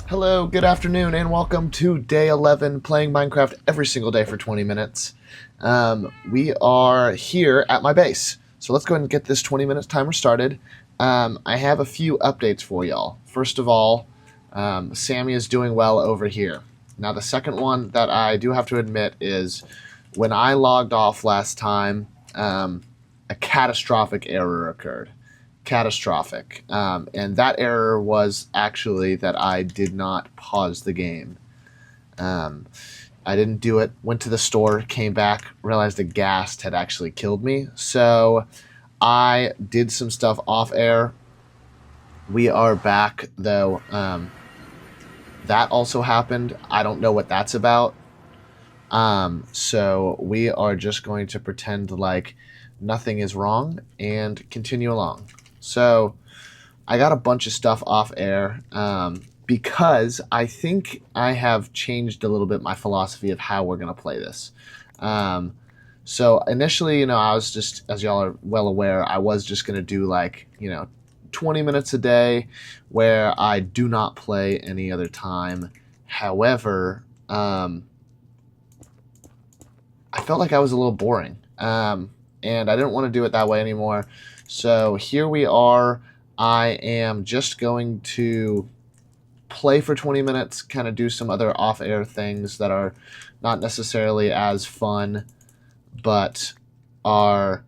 Hello, good afternoon, and welcome to day 11 playing Minecraft every single day for 20 minutes. We are here at my base. So let's go ahead and get this 20 minutes timer started. I have a few updates for y'all. First of all, Sammy is doing well over here. Now, the second one that I do have to admit is when I logged off last time, a catastrophic error occurred. Catastrophic. And that error was actually that I did not pause the game. I didn't do it, went to the store, came back, realized a ghast had actually killed me. So I did some stuff off air. We are back, though. That also happened. I don't know what that's about. So we are just going to pretend like nothing is wrong and continue along. So I got a bunch of stuff off air because I think I have changed a little bit my philosophy of how we're going to play this. So initially, I was just, as y'all are well aware, I was just going to do 20 minutes a day where I do not play any other time. However, I felt like I was a little boring. And I didn't want to do it that way anymore. So here we are. I am just going to play for 20 minutes, kind of do some other off-air things that are not necessarily as fun, but are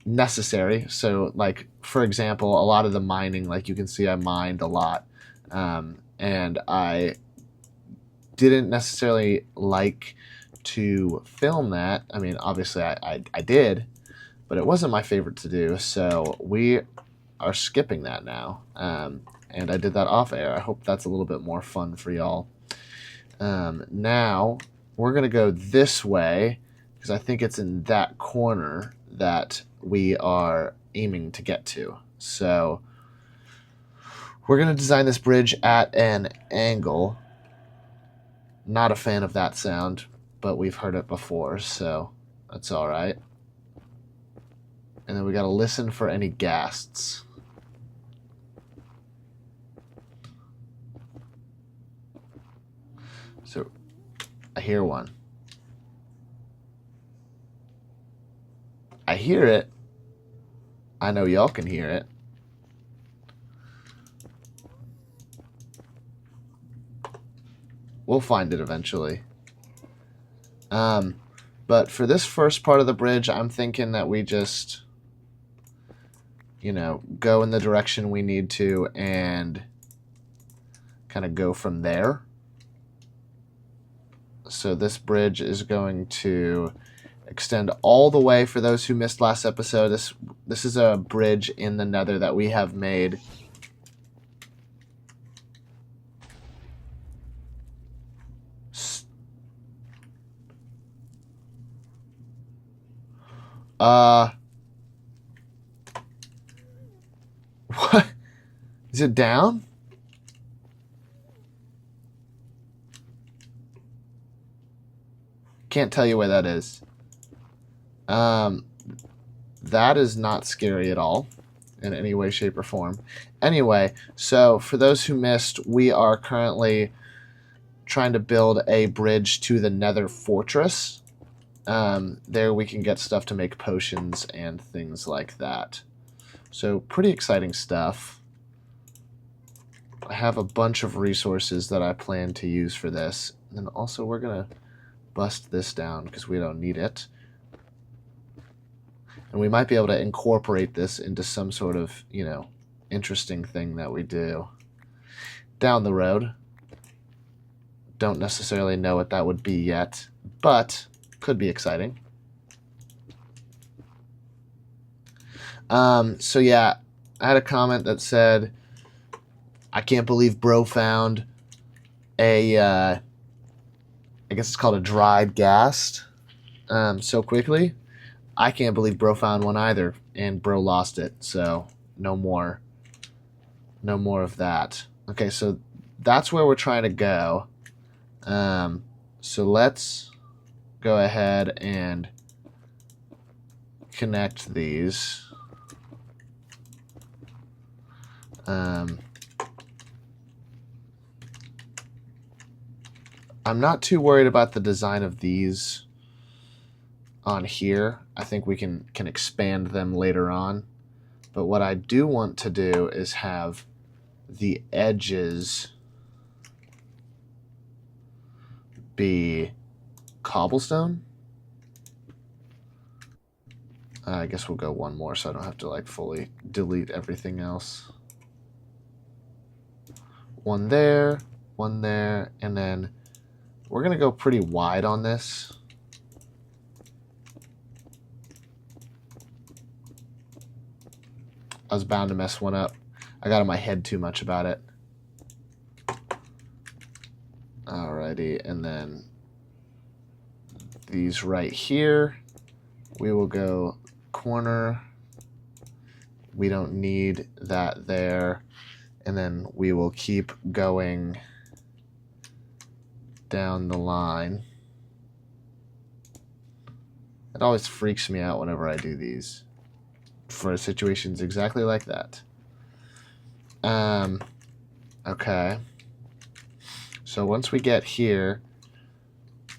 necessary. So, for example, a lot of the mining, like you can see I mined a lot. And I didn't necessarily like to film that. I mean, obviously I did, but it wasn't my favorite to do, so we are skipping that now. And I did that off air. I hope that's a little bit more fun for y'all. Now, we're going to go this way, because I think it's in that corner that we are aiming to get to. So, we're going to design this bridge at an angle. Not a fan of that sound, but we've heard it before, so that's all right. And then we got to listen for any ghasts. So, I hear one. I hear it. I know y'all can hear it. We'll find it eventually. But for this first part of the bridge, I'm thinking that we just, go in the direction we need to and kind of go from there. So this bridge is going to extend all the way. For those who missed last episode, this is a bridge in the Nether that we have made. What? Is it down? Can't tell you where that is. That is not scary at all in any way, shape, or form. Anyway, so for those who missed, we are currently trying to build a bridge to the Nether fortress. There we can get stuff to make potions and things like that. So pretty exciting stuff. I have a bunch of resources that I plan to use for this. And then also we're going to bust this down because we don't need it. And we might be able to incorporate this into some sort of, interesting thing that we do down the road. Don't necessarily know what that would be yet, but could be exciting. So yeah, I had a comment that said, I can't believe bro found a, I guess it's called a dried ghast, so quickly. I can't believe bro found one either, and bro lost it, so no more of that. Okay, so that's where we're trying to go. So let's go ahead and connect these. I'm not too worried about the design of these on here. I think we can expand them later on. But what I do want to do is have the edges be cobblestone. I guess we'll go one more so I don't have to like fully delete everything else. One there, and then we're going to go pretty wide on this. I was bound to mess one up. I got in my head too much about it. Alrighty, and then these right here, we will go corner. We don't need that there. And then we will keep going down the line. It always freaks me out whenever I do these for situations exactly like that. Okay. So once we get here,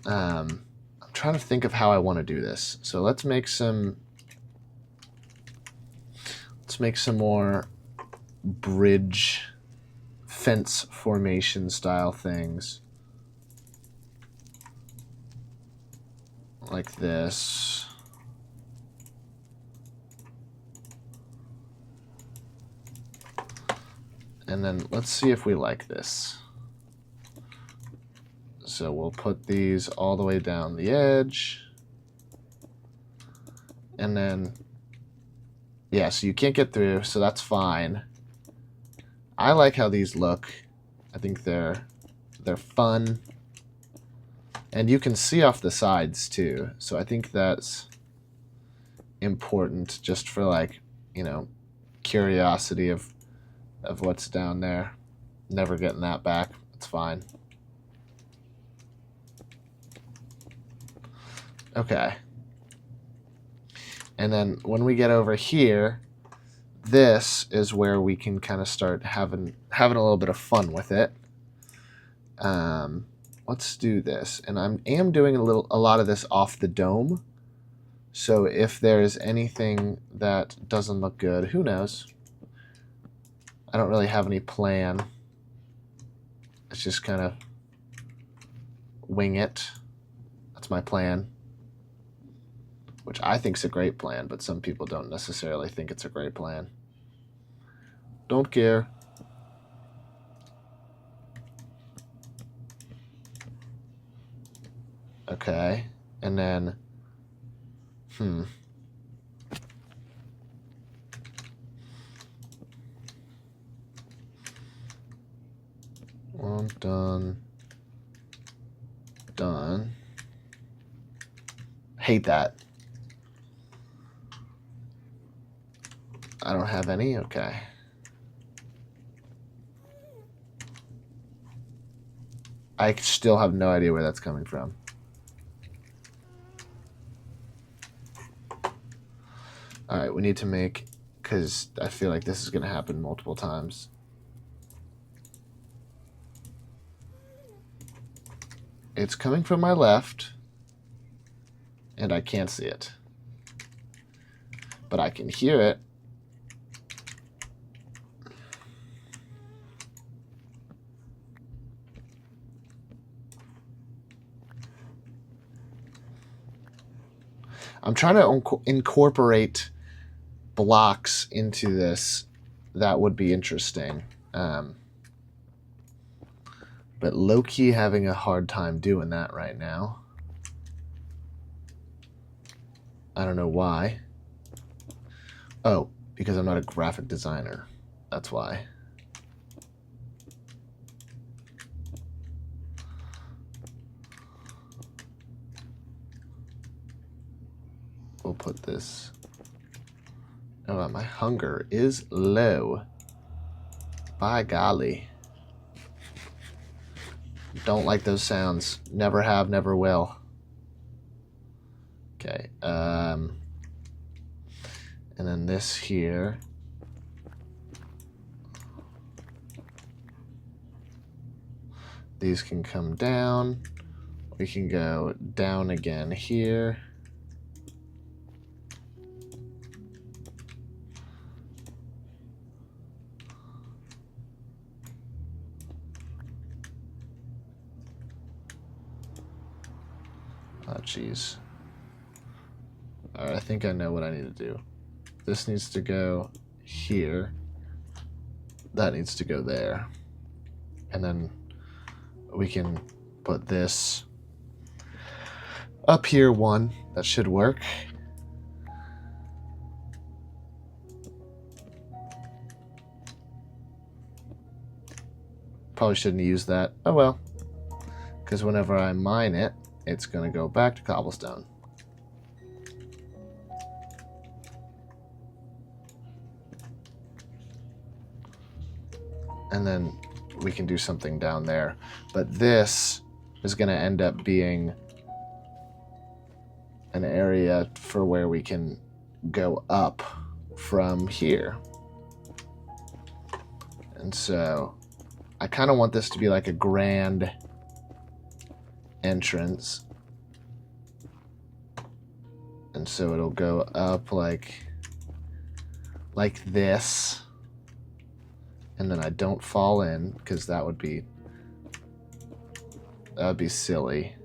I'm trying to think of how I want to do this. So let's make some more bridge fence formation style things. Like this. And then let's see if we like this. So we'll put these all the way down the edge. And then, yeah, so you can't get through, so that's fine. I like how these look. I think they're fun. And you can see off the sides too. So I think that's important just for like, you know, curiosity of what's down there. Never getting that back. It's fine. Okay. And then when we get over here, this is where we can kind of start having a little bit of fun with it. Let's do this. And I am doing a lot of this off the dome. So if there's anything that doesn't look good, who knows? I don't really have any plan. It's just kind of wing it. That's my plan. Which I think is a great plan, but some people don't necessarily think it's a great plan. Don't care. Okay, and then, Well, done. Hate that. I don't have any? Okay. I still have no idea where that's coming from. Alright, we need to make, because I feel like this is going to happen multiple times. It's coming from my left, and I can't see it. But I can hear it. I'm trying to incorporate blocks into this. That would be interesting. But low-key having a hard time doing that right now. I don't know why. Oh, because I'm not a graphic designer. That's why. We'll put this. Oh, my hunger is low. By golly. Don't like those sounds. Never have, never will. Okay. And then this here. These can come down. We can go down again here. Oh, jeez. Alright, I think I know what I need to do. This needs to go here. That needs to go there. And then we can put this up here one. That should work. Probably shouldn't use that. Oh well. Because whenever I mine it, it's going to go back to cobblestone. And then we can do something down there. But this is going to end up being an area for where we can go up from here. And so I kind of want this to be like a grand entrance. And so it'll go up like this. And then I don't fall in, because that would be silly.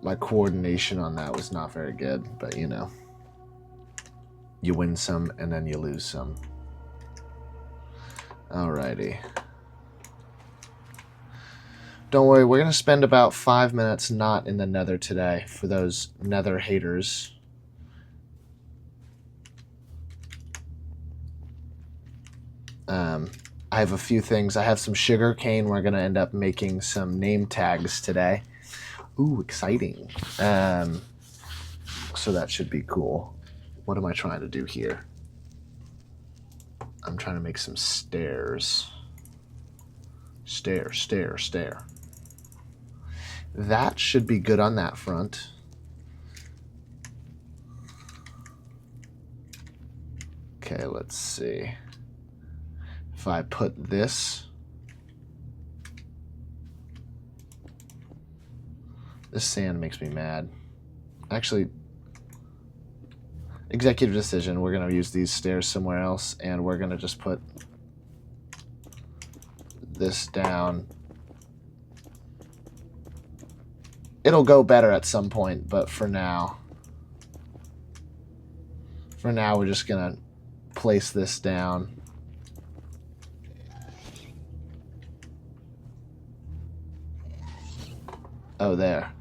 My coordination on that was not very good, but you know, you win some and then you lose some. Alrighty. Don't worry, we're going to spend about 5 minutes not in the Nether today for those Nether haters. I have a few things. I have some sugar cane. We're going to end up making some name tags today. Ooh, exciting. So that should be cool. What am I trying to do here? I'm trying to make some stairs. Stair, stair, stair. That should be good on that front. Okay, let's see. If I put this... This sand makes me mad. Actually, executive decision. We're going to use these stairs somewhere else, and we're going to just put this down. It'll go better at some point, but for now we're just going to place this down. Oh, there.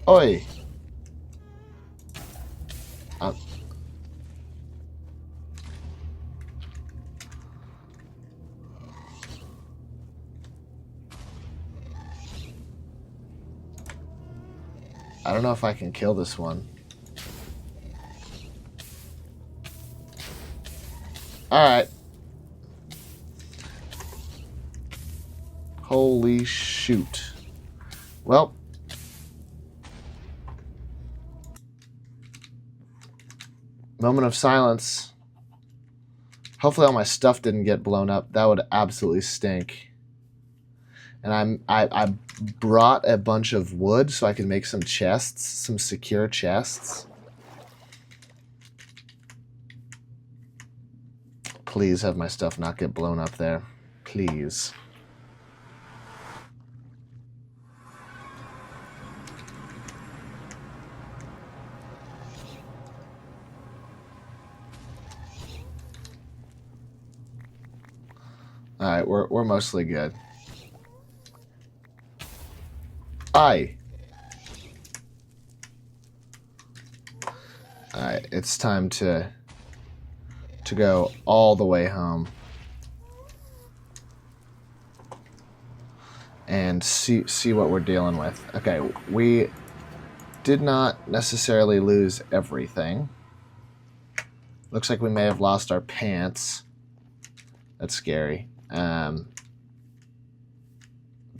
Oi! I don't know if I can kill this one. Alright. Holy shoot. Well. Moment of silence. Hopefully all my stuff didn't get blown up. That would absolutely stink. And I brought a bunch of wood so I can make some chests, some secure chests. Please have my stuff not get blown up there. Please. Alright, we're mostly good. Aye. Alright, it's time to go all the way home. And see what we're dealing with. Okay, we did not necessarily lose everything. Looks like we may have lost our pants. That's scary.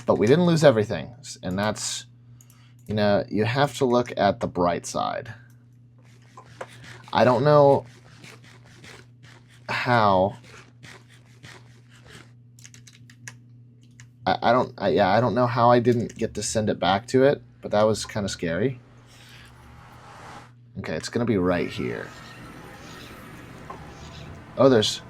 But we didn't lose everything. And that's, you know, you have to look at the bright side. I don't know how... I don't know how I didn't get to send it back to it, but that was kind of scary. Okay, it's going to be right here. Oh, there's...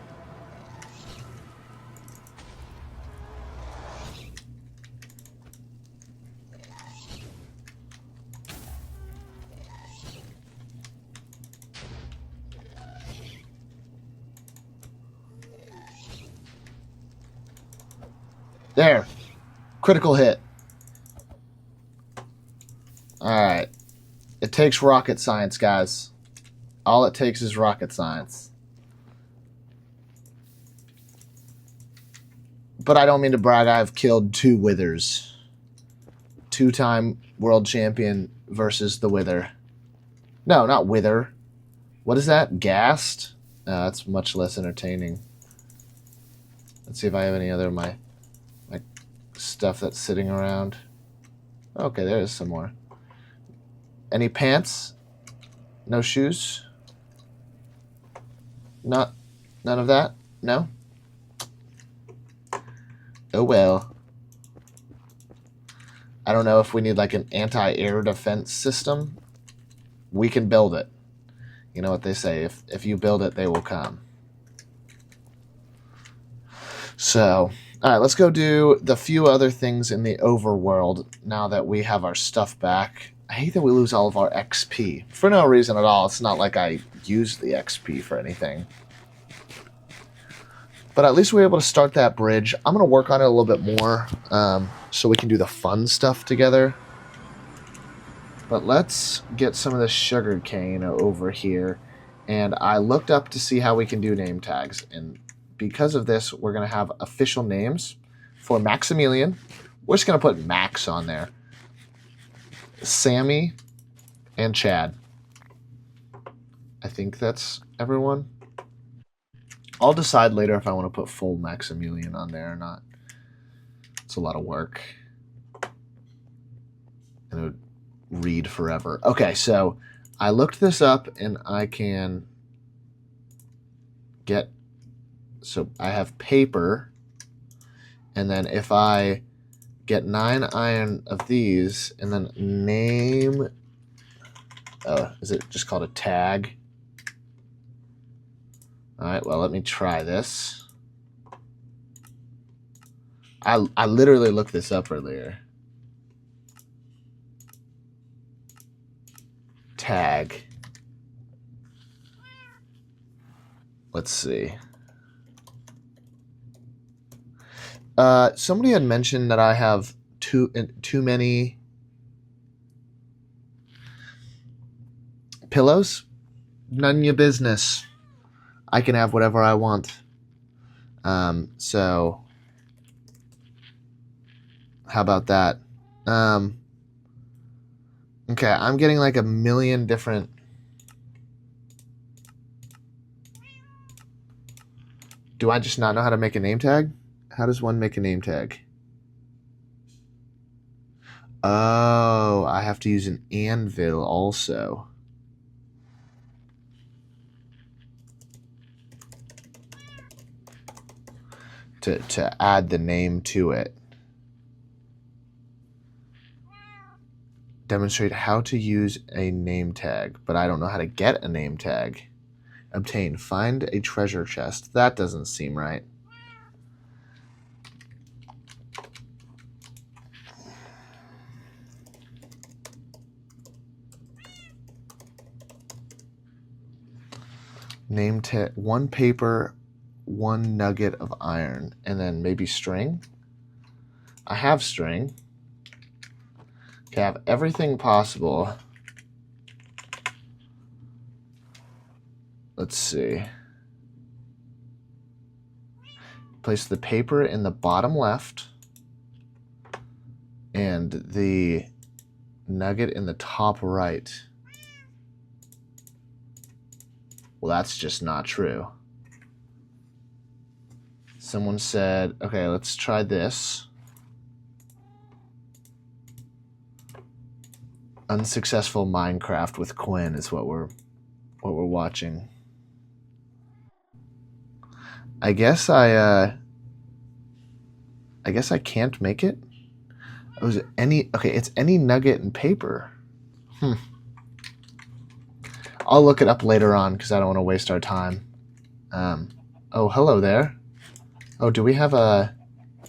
There. Critical hit. Alright. It takes rocket science, guys. All it takes is rocket science. But I don't mean to brag. I've killed 2 withers. 2-time world champion versus the wither. No, not wither. What is that? Ghast? No, that's much less entertaining. Let's see if I have any other of my stuff that's sitting around. Okay, there is some more. Any pants? No shoes? None of that? No? Oh well. I don't know if we need like an anti-air defense system. We can build it. You know what they say, if you build it, they will come. So, alright, let's go do the few other things in the overworld now that we have our stuff back. I hate that we lose all of our XP. For no reason at all. It's not like I used the XP for anything. But at least we were able to start that bridge. I'm going to work on it a little bit more so we can do the fun stuff together. But let's get some of this sugar cane over here. And I looked up to see how we can do name tags. And because of this, we're going to have official names for Maximilian. We're just going to put Max on there. Sammy and Chad. I think that's everyone. I'll decide later if I want to put full Maximilian on there or not. It's a lot of work. And it would read forever. Okay, so I looked this up and I can get... So I have paper. And then if I get 9 iron of these and then name... Oh, is it just called a tag? Alright, well, let me try this. I literally looked this up earlier. Tag. Let's see. Somebody had mentioned that I have too many pillows. None of your business. I can have whatever I want. So how about that? Okay, I'm getting like a million different... Do I just not know how to make a name tag? How does one make a name tag? Oh, I have to use an anvil also. To add the name to it. Demonstrate how to use a name tag, but I don't know how to get a name tag. Obtain. Find a treasure chest. That doesn't seem right. Name tag. 1 paper, 1 nugget of iron, and then maybe string. I have string. Okay, I have everything possible. Let's see. Place the paper in the bottom left and the nugget in the top right. Well, that's just not true. Someone said, okay, let's try this. Unsuccessful Minecraft with Quinn is what we're watching. I guess I can't make it. Oh, is it any? Okay, it's any nugget and paper. I'll look it up later on because I don't want to waste our time. Oh, hello there. Oh, do we have a...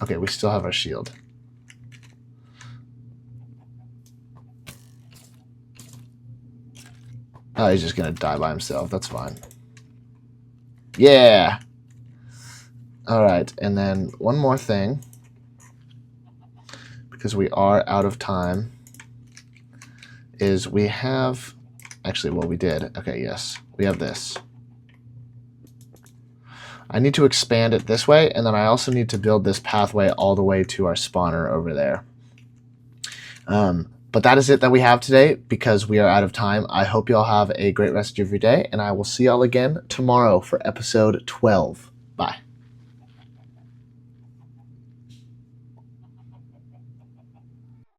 Okay, we still have our shield. Oh, he's just going to die by himself. That's fine. Yeah! Alright, and then one more thing. Because we are out of time. Is we have... Actually, well, we did. Okay, yes. We have this. I need to expand it this way, and then I also need to build this pathway all the way to our spawner over there. But that is it that we have today because we are out of time. I hope you all have a great rest of your day, and I will see y'all again tomorrow for episode 12. Bye.